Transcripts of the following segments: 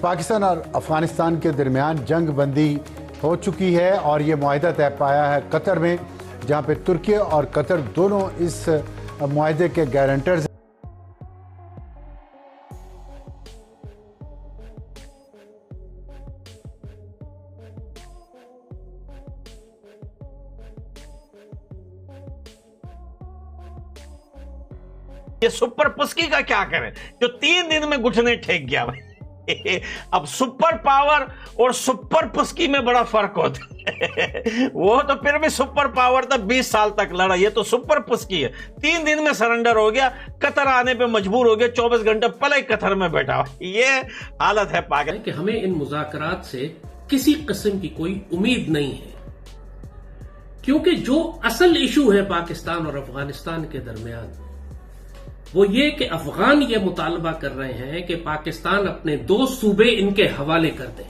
पाकिस्तान और अफगानिस्तान के दरमियान जंग बंदी हो चुकी है और ये मुआहदा तय पाया है कतर में, जहाँ पे तुर्की और कतर दोनों इस मुआहदे के गारंटर्स। ये सुपर पुस्की का क्या करें जो 3 दिन में घुटने टेक गया भाई। अब सुपर पावर और सुपर पुस्की में बड़ा फर्क होता है। वो तो फिर भी सुपर पावर था, 20 साल तक लड़ा, ये तो सुपर पुस्की है। 3 दिन में सरेंडर हो गया, कतर आने पे मजबूर हो गया, 24 घंटे पहले ही कतर में बैठा हुआ। ये हालत है पाकिस्तान कि हमें इन मुज़ाकरात से किसी किस्म की कोई उम्मीद नहीं है, क्योंकि जो असल इशू है पाकिस्तान और अफगानिस्तान के दरमियान वो ये कि अफगान ये मुतालबा कर रहे हैं कि पाकिस्तान अपने 2 सूबे इनके हवाले कर दे।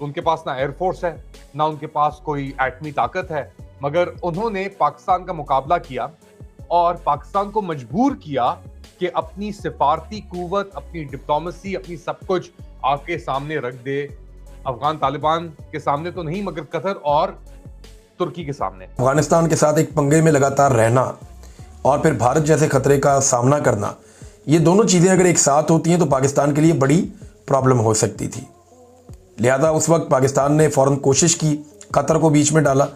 उनके पास ना एयरफोर्स है, ना उनके पास कोई एटमी ताकत है, मगर उन्होंने पाकिस्तान का मुकाबला किया और पाकिस्तान को मजबूर किया कि अपनी सिफारती कुव्वत, अपनी डिप्लोमेसी, अपनी सब कुछ आपके सामने रख दे। अफगान तालिबान के सामने तो नहीं, मगर कतर और तुर्की के सामने। अफगानिस्तान के साथ एक पंगे में लगातार रहना और फिर भारत जैसे खतरे का सामना करना, ये दोनों चीज़ें अगर एक साथ होती हैं तो पाकिस्तान के लिए बड़ी प्रॉब्लम हो सकती थी। लिहाजा उस वक्त पाकिस्तान ने फ़ौरन कोशिश की, कतर को बीच में डाला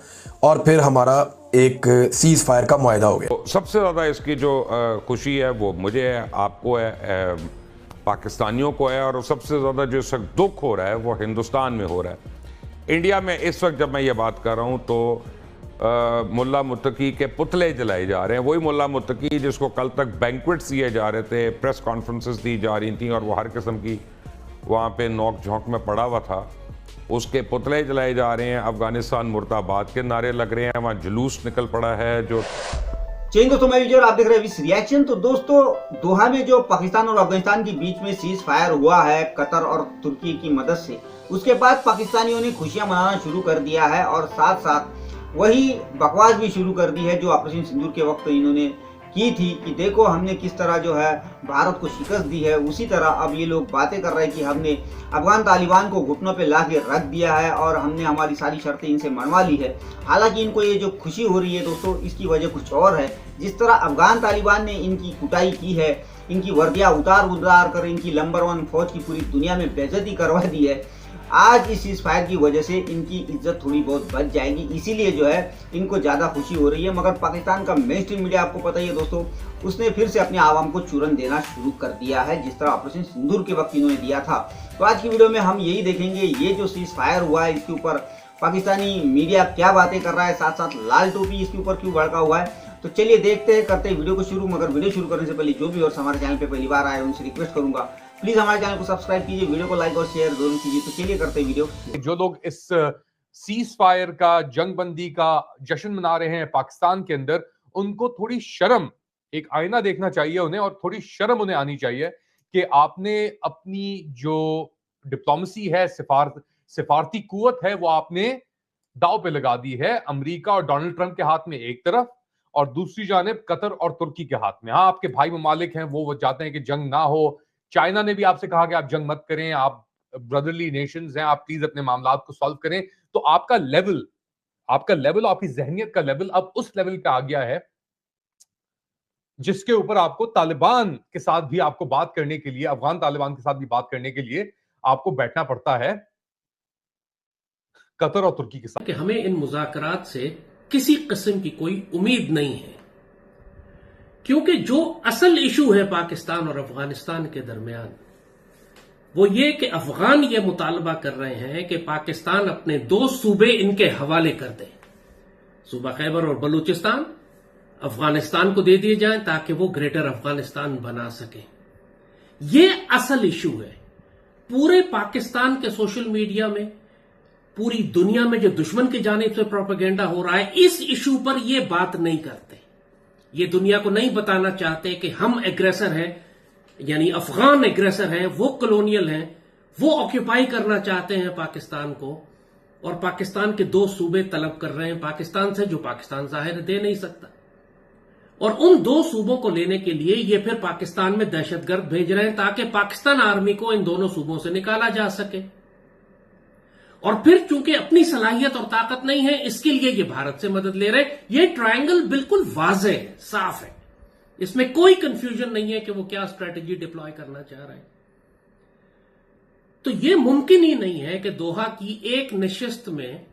और फिर हमारा एक सीज़ फायर का मुआहदा हो गया। तो सबसे ज़्यादा इसकी जो खुशी है वो मुझे है, आपको है, पाकिस्तानियों को है, और सबसे ज़्यादा जो इस वक्त दुख हो रहा है वो हिंदुस्तान में हो रहा है। इंडिया में इस वक्त जब मैं ये बात कर रहा हूँ तो मुल्ला मुत्तकी के पुतले जलाए जा रहे हैं। वही मुल्ला मुत्तकी जिसको कल तक बैंक्वेट्स दिए जा रहे थे, प्रेस कॉन्फ्रेंसेस दी जा रही थी और वो हर किस्म की वहाँ पे नोक झोंक में पड़ा हुआ था, उसके पुतले जलाए जा रहे हैं। अफगानिस्तान मुर्दाबाद के नारे लग रहे हैं, वहाँ जुलूस निकल पड़ा है। जो दोस्तों मैं विजय और आप देख रहे हैं विश रिएक्शन। तो दोस्तों दोहा में जो पाकिस्तान और अफगानिस्तान के बीच में सीज फायर हुआ है कतर और तुर्की की मदद से, उसके बाद पाकिस्तानियों ने खुशियां मनाना शुरू कर दिया है और साथ साथ वही बकवास भी शुरू कर दी है जो ऑपरेशन सिंदूर के वक्त इन्होंने की थी कि देखो हमने किस तरह जो है भारत को शिकस्त दी है। उसी तरह अब ये लोग बातें कर रहे हैं कि हमने अफगान तालिबान को घुटनों पे ला के रख दिया है और हमने हमारी सारी शर्तें इनसे मनवा ली है। हालांकि इनको ये जो खुशी हो रही है दोस्तों, इसकी वजह कुछ और है। जिस तरह अफगान तालिबान ने इनकी कुटाई की है, इनकी वर्दियाँ उतार कर इनकी नंबर 1 फौज की पूरी दुनिया में बेइज्जती करवा दी है, आज इस सीज फायर की वजह से इनकी इज्जत थोड़ी बहुत बच जाएगी। इसीलिए जो है इनको ज़्यादा खुशी हो रही है। मगर पाकिस्तान का मेन स्ट्रीम मीडिया आपको पता ही है दोस्तों, उसने फिर से अपने आवाम को चूरन देना शुरू कर दिया है, जिस तरह ऑपरेशन सिंदूर के वक्त इन्होंने दिया था। तो आज की वीडियो में हम यही देखेंगे, ये जो सीज फायर हुआ है इसके ऊपर पाकिस्तानी मीडिया क्या बातें कर रहा है, साथ साथ लाल टोपी इसके ऊपर क्यों भड़का हुआ है। तो चलिए देखते हैं, करते हैं वीडियो को शुरू। मगर वीडियो शुरू करने से पहले जो भी और हमारे चैनल पे पहली बार आए उनसे रिक्वेस्ट करूंगा, प्लीज हमारे चैनल को सब्सक्राइब कीजिए, वीडियो को लाइक और शेयर जरूर कीजिए। तो चलिए करते हैं वीडियो। जो लोग इस सीज फायर का, जंग बंदी का जश्न मना रहे हैं पाकिस्तान के अंदर, उनको थोड़ी शर्म, एक आईना देखना चाहिए उन्हें और थोड़ी शर्म उन्हें आनी चाहिए कि आपने अपनी जो डिप्लोमेसी है, सिफारती कुव्वत है, वो आपने दाव पे लगा दी है। अमेरिका और डोनाल्ड ट्रंप के हाथ में एक तरफ और दूसरी जानिब कतर और तुर्की के हाथ में। हाँ, आपके भाई ममालिक हैं, वो चाहते हैं कि जंग ना हो। चाइना ने भी आपसे कहा कि आप जंग मत करें, आप ब्रदरली नेशंस हैं, आप प्लीज अपने मामलात को सॉल्व करें। तो आपका लेवल, आपकी जहनियत का लेवल अब उस लेवल पे आ गया है जिसके ऊपर आपको तालिबान के साथ भी आपको बात करने के लिए, अफगान तालिबान के साथ भी बात करने के लिए आपको बैठना पड़ता है कतर और तुर्की के साथ। कि हमें इन मुज़ाकरात से किसी किस्म की कोई उम्मीद नहीं है, क्योंकि जो असल इशू है पाकिस्तान और अफगानिस्तान के दरमियान वो ये कि अफगान ये मुतालबा कर रहे हैं कि पाकिस्तान अपने 2 सूबे इनके हवाले कर दे। सूबा खैबर और बलूचिस्तान अफगानिस्तान को दे दिए जाएं ताकि वो ग्रेटर अफगानिस्तान बना सके। ये असल इशू है। पूरे पाकिस्तान के सोशल मीडिया में, पूरी दुनिया में जो दुश्मन की जानिब से प्रोपेगेंडा हो रहा है, इस इशू पर ये बात नहीं करते। ये दुनिया को नहीं बताना चाहते कि हम एग्रेसर हैं, यानी अफगान एग्रेसर हैं, वो कॉलोनियल हैं, वो ऑक्यूपाई करना चाहते हैं पाकिस्तान को, और पाकिस्तान के 2 सूबे तलब कर रहे हैं पाकिस्तान से, जो पाकिस्तान जाहिर दे नहीं सकता। और उन 2 सूबों को लेने के लिए ये फिर पाकिस्तान में दहशतगर्द भेज रहे हैं ताकि पाकिस्तान आर्मी को इन दोनों सूबों से निकाला जा सके। और फिर चूंकि अपनी सलाहियत और ताकत नहीं है, इसके लिए ये भारत से मदद ले रहे हैं। ये ट्रायंगल बिल्कुल वाज़ेह है, साफ है, इसमें कोई कंफ्यूजन नहीं है कि वो क्या स्ट्रेटजी डिप्लॉय करना चाह रहे हैं। तो ये मुमकिन ही नहीं है कि दोहा की एक नशिस्त में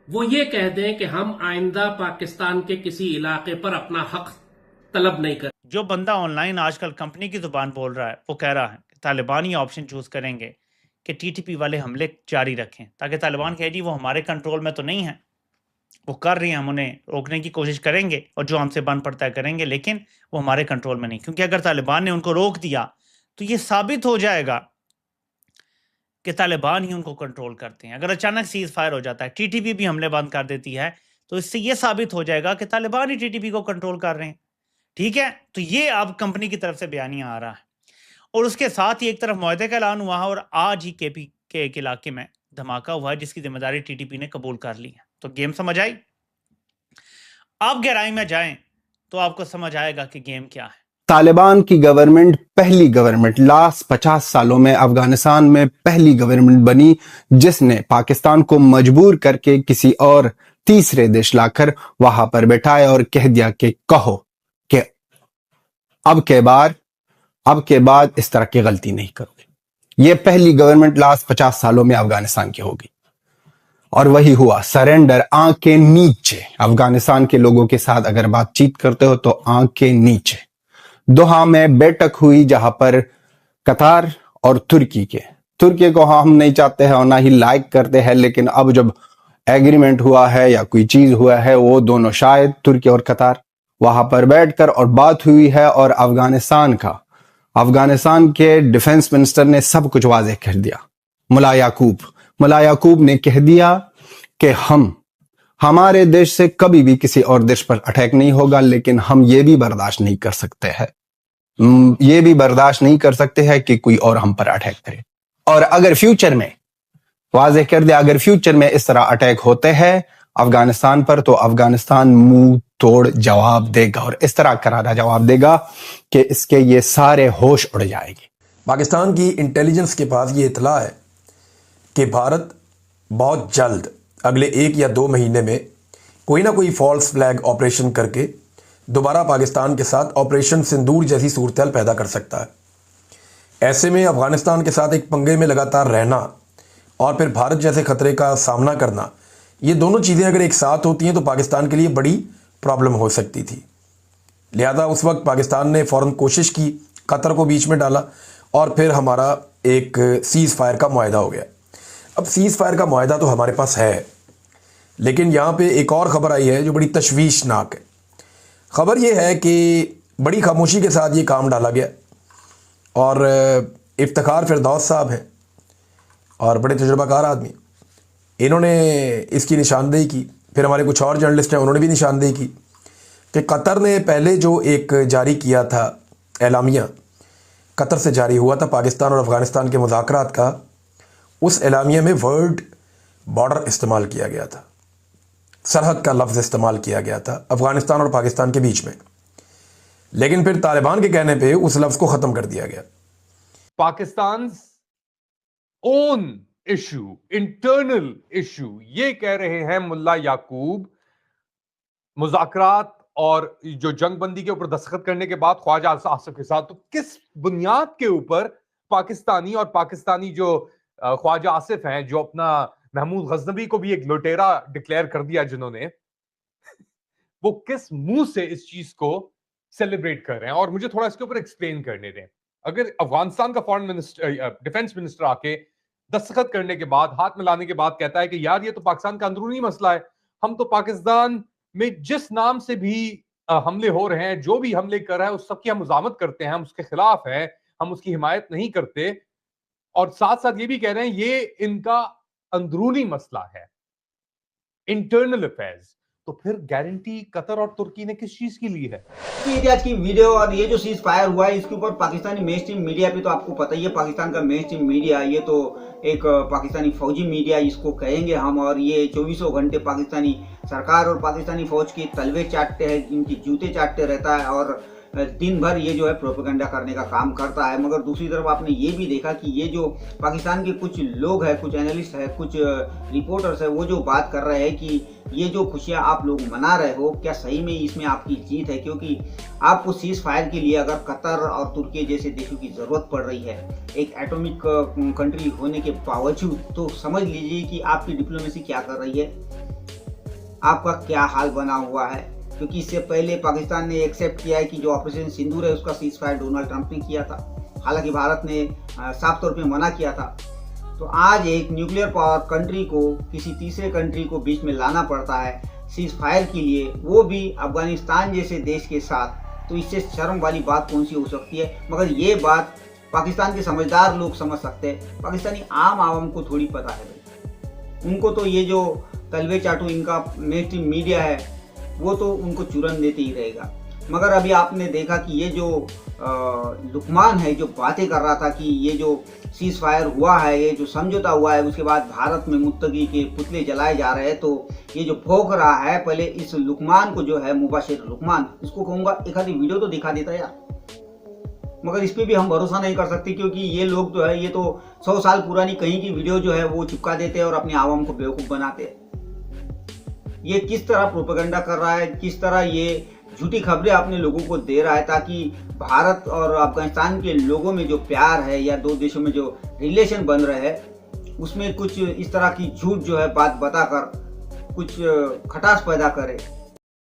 वो ये कह दें कि हम आइंदा पाकिस्तान के किसी इलाके पर अपना हक तलब नहीं कर। जो बंदा ऑनलाइन आजकल कंपनी की जुबान बोल रहा है वो कह रहा है कि तालिबान ये ऑप्शन चूज करेंगे कि टीटीपी वाले हमले जारी रखें, ताकि तालिबान कहे जी वो हमारे कंट्रोल में तो नहीं है, वो कर रही हैं, हम उन्हें रोकने की कोशिश करेंगे और जो हमसे बन पड़ता है करेंगे, लेकिन वो हमारे कंट्रोल में नहीं। क्योंकि अगर तालिबान ने उनको रोक दिया तो ये साबित हो जाएगा कि तालिबान ही उनको कंट्रोल करते हैं। अगर अचानक सीज फायर हो जाता है, टीटीपी भी हमले बंद कर देती है, तो इससे ये साबित हो जाएगा कि तालिबान ही टीटीपी को कंट्रोल कर रहे हैं। ठीक है, तो ये अब कंपनी की तरफ से बयानिया आ रहा है और उसके साथ ही एक तरफ मुआहदे का ऐलान हुआ है और आज ही केपी के एक इलाके में धमाका हुआ है जिसकी जिम्मेदारी टीटीपी ने कबूल कर ली है। तो गेम समझ आई? आप गहराई में जाएं तो आपको समझ आएगा कि गेम क्या है। तालिबान की गवर्नमेंट पहली गवर्नमेंट लास्ट 50 सालों में अफगानिस्तान में पहली गवर्नमेंट बनी जिसने पाकिस्तान को मजबूर करके किसी और तीसरे देश लाकर वहां पर बैठाया और कह दिया कि कहो कि अब के बाद इस तरह की गलती नहीं करोगे। यह पहली गवर्नमेंट लास्ट 50 सालों में अफगानिस्तान की होगी और वही हुआ, सरेंडर, आंखें नीचे। अफगानिस्तान के लोगों के साथ अगर बातचीत करते हो तो आंखें नीचे। दोहा में बैठक हुई जहां पर कतार और तुर्की को हम नहीं चाहते हैं और ना ही लाइक करते हैं, लेकिन अब जब एग्रीमेंट हुआ है या कोई चीज हुआ है, वो दोनों शायद तुर्की और कतार वहां पर बैठकर और बात हुई है और अफगानिस्तान के डिफेंस मिनिस्टर ने सब कुछ वाज़ेह कर दिया। मुल्ला याकूब ने कह दिया कि हमारे देश से कभी भी किसी और देश पर अटैक नहीं होगा, लेकिन हम ये भी बर्दाश्त नहीं कर सकते हैं कि कोई और हम पर अटैक करे। और अगर फ्यूचर में वाज़ेह कर दिया, अगर फ्यूचर में इस तरह अटैक होते हैं अफगानिस्तान पर, तो अफगानिस्तान मुंह तोड़ जवाब देगा और इस तरह करारा जवाब देगा कि इसके ये सारे होश उड़ जाएंगे। पाकिस्तान की इंटेलिजेंस के पास ये इतला है कि भारत बहुत जल्द अगले 1 या 2 महीने में कोई ना कोई फॉल्स फ्लैग ऑपरेशन करके दोबारा पाकिस्तान के साथ ऑपरेशन सिंदूर जैसी सूरत पैदा कर सकता है। ऐसे में अफगानिस्तान के साथ एक पंगे में लगातार रहना और फिर भारत जैसे खतरे का सामना करना, ये दोनों चीज़ें अगर एक साथ होती हैं तो पाकिस्तान के लिए बड़ी प्रॉब्लम हो सकती थी। लिहाजा उस वक्त पाकिस्तान ने फ़ौरन कोशिश की, कतर को बीच में डाला और फिर हमारा एक सीज़ फायर का मुआहदा हो गया। अब सीज़ फायर का मुआहदा तो हमारे पास है, लेकिन यहाँ पे एक और ख़बर आई है जो बड़ी तशवीशनाक है। ख़बर यह है कि बड़ी खामोशी के साथ ये काम डाला गया और इफ्तिखार फिरदौस साहब हैं और बड़े तजुर्बाकार आदमी, इन्होंने इसकी निशानदेही की। फिर हमारे कुछ और जर्नलिस्ट हैं, उन्होंने भी निशानदेही की कि कतर ने पहले जो एक जारी किया था एलामिया, कतर से जारी हुआ था पाकिस्तान और अफ़गानिस्तान के मुज़ाकरात का, उस एलामिया में वर्ड बॉर्डर इस्तेमाल किया गया था, सरहद का लफ्ज़ इस्तेमाल किया गया था अफ़गानिस्तान और पाकिस्तान के बीच में। लेकिन फिर तालिबान के कहने पे उस लफ्ज़ को ख़त्म कर दिया गया। Pakistan own issue, internal issue, ये कह रहे हैं मुल्ला याकूब। मुज़ाकरात और जो जंगबंदी के ऊपर दस्तखत करने के बाद ख्वाजा आसिफ के साथ, तो किस बुनियाद के ऊपर पाकिस्तानी जो ख्वाजा आसिफ हैं, जो अपना महमूद गजनबी को भी एक लुटेरा डिक्लेयर कर दिया जिन्होंने, वो किस मुंह से इस चीज को सेलिब्रेट कर रहे हैं? और मुझे थोड़ा इसके ऊपर एक्सप्लेन करने दें। अगर अफगानिस्तान का फॉरेन मिनिस्टर, डिफेंस मिनिस्टर आके दस्तखत करने के बाद, हाथ मिलाने के बाद कहता है कि यार ये तो पाकिस्तान का अंदरूनी मसला है, हम तो पाकिस्तान में जिस नाम से भी हमले हो रहे हैं, जो भी हमले कर रहा है, उस सबकी हम मुजामत करते हैं, हम उसके खिलाफ हैं, हम उसकी हिमायत नहीं करते, और साथ साथ ये भी कह रहे हैं ये इनका अंदरूनी मसला है, इंटरनल अफेयर्स। तो फिर गारंटी कतर और तुर्की ने किस चीज की ली है? ये आज की वीडियो और ये जो सीज फायर हुआ है इसके ऊपर पाकिस्तानी मेन स्ट्रीम मीडिया पे तो आपको पता ही है, पाकिस्तान का मेन स्ट्रीम मीडिया ये तो एक पाकिस्तानी फौजी मीडिया इसको कहेंगे हम, और ये 24 घंटे पाकिस्तानी सरकार और पाकिस्तानी फौज के तलवे चाटते हैं, इनकी जूते चाटते रहता है और दिन भर ये जो है प्रोपेगेंडा करने का काम करता है। मगर दूसरी तरफ आपने ये भी देखा कि ये जो पाकिस्तान के कुछ लोग हैं, कुछ एनालिस्ट हैं, कुछ रिपोर्टर्स हैं, वो जो बात कर रहे हैं कि ये जो खुशियां आप लोग मना रहे हो क्या सही में इसमें आपकी जीत है, क्योंकि आपको सीज फायर के लिए अगर कतर और तुर्की जैसे देशों की ज़रूरत पड़ रही है एक एटॉमिक कंट्री होने के बावजूद, तो समझ लीजिए कि आपकी डिप्लोमेसी क्या कर रही है, आपका क्या हाल बना हुआ है। क्योंकि इससे पहले पाकिस्तान ने एक्सेप्ट किया है कि जो ऑपरेशन सिंदूर है उसका सीज फायर डोनाल्ड ट्रंप ने किया था, हालांकि भारत ने साफ तौर पे मना किया था। तो आज एक न्यूक्लियर पावर कंट्री को किसी तीसरे कंट्री को बीच में लाना पड़ता है सीज फायर के लिए, वो भी अफगानिस्तान जैसे देश के साथ, तो इससे शर्म वाली बात कौन सी हो सकती है। मगर ये बात पाकिस्तान के समझदार लोग समझ सकते हैं, पाकिस्तानी आम आवाम को थोड़ी पता है भाई। उनको तो ये जो तलवे चाटू इनका मेन स्ट्रीम मीडिया है वो तो उनको चूरन देते ही रहेगा। मगर अभी आपने देखा कि ये जो लुकमान है जो बातें कर रहा था कि ये जो सीज फायर हुआ है, ये जो समझौता हुआ है, उसके बाद भारत में मुत्तकी के पुतले जलाए जा रहे हैं, तो ये जो भौंक रहा है, पहले इस लुकमान को जो है मुबाशिर लुकमान, इसको कहूँगा एक आधी वीडियो तो दिखा देता यार। मगर इस पर भी हम भरोसा नहीं कर सकते क्योंकि ये लोग जो है ये तो 100 साल पुरानी कहीं की वीडियो जो है वो चिपका देते हैं और अपने आवाम को बेवकूफ़ बनाते हैं। ये किस तरह प्रोपेगेंडा कर रहा है, किस तरह ये झूठी खबरें अपने लोगों को दे रहा है ताकि भारत और अफगानिस्तान के लोगों में जो प्यार है या दो देशों में जो रिलेशन बन रहे हैं उसमें कुछ इस तरह की झूठ जो है बात बताकर कुछ खटास पैदा करे।